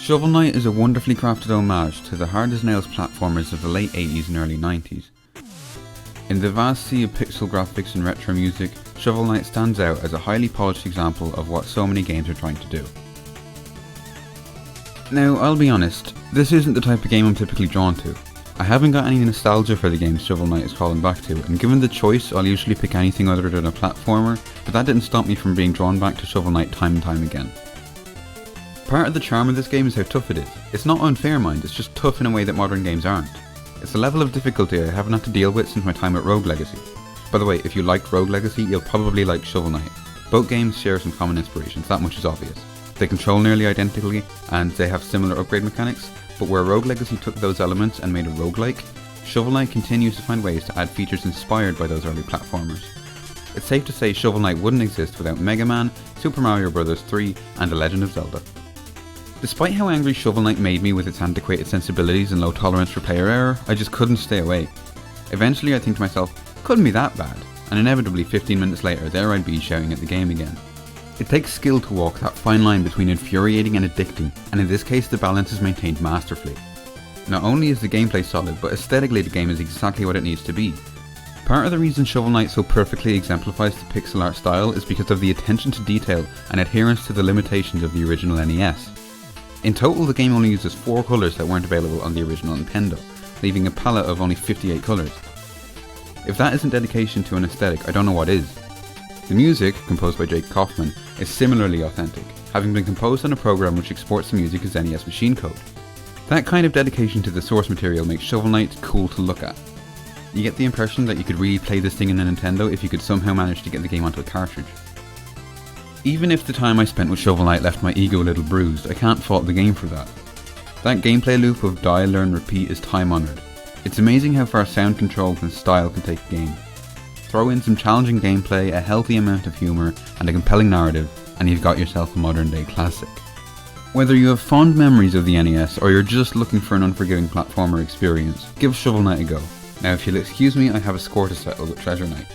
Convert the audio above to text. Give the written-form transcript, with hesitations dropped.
Shovel Knight is a wonderfully crafted homage to the hard-as-nails platformers of the late 80s and early 90s. In the vast sea of pixel graphics and retro music, Shovel Knight stands out as a highly polished example of what so many games are trying to do. Now, I'll be honest, this isn't the type of game I'm typically drawn to. I haven't got any nostalgia for the games Shovel Knight is calling back to, and given the choice, I'll usually pick anything other than a platformer, but that didn't stop me from being drawn back to Shovel Knight time and time again. Part of the charm of this game is how tough it is. It's not unfair, mind, it's just tough in a way that modern games aren't. It's a level of difficulty I haven't had to deal with since my time at Rogue Legacy. By the way, if you liked Rogue Legacy, you'll probably like Shovel Knight. Both games share some common inspirations, that much is obvious. They control nearly identically, and they have similar upgrade mechanics, but where Rogue Legacy took those elements and made a roguelike, Shovel Knight continues to find ways to add features inspired by those early platformers. It's safe to say Shovel Knight wouldn't exist without Mega Man, Super Mario Bros. 3, and The Legend of Zelda. Despite how angry Shovel Knight made me with its antiquated sensibilities and low tolerance for player error, I just couldn't stay away. Eventually I think to myself, couldn't be that bad, and inevitably 15 minutes later there I'd be shouting at the game again. It takes skill to walk that fine line between infuriating and addicting, and in this case the balance is maintained masterfully. Not only is the gameplay solid, but aesthetically the game is exactly what it needs to be. Part of the reason Shovel Knight so perfectly exemplifies the pixel art style is because of the attention to detail and adherence to the limitations of the original NES. In total, the game only uses 4 colours that weren't available on the original Nintendo, leaving a palette of only 58 colours. If that isn't dedication to an aesthetic, I don't know what is. The music, composed by Jake Kaufman, is similarly authentic, having been composed on a program which exports the music as NES machine code. That kind of dedication to the source material makes Shovel Knight cool to look at. You get the impression that you could really play this thing in a Nintendo if you could somehow manage to get the game onto a cartridge. Even if the time I spent with Shovel Knight left my ego a little bruised, I can't fault the game for that. That gameplay loop of die, learn, repeat is time honoured. It's amazing how far sound controls and style can take a game. Throw in some challenging gameplay, a healthy amount of humour, and a compelling narrative, and you've got yourself a modern day classic. Whether you have fond memories of the NES or you're just looking for an unforgiving platformer experience, give Shovel Knight a go. Now if you'll excuse me, I have a score to settle with Treasure Knight.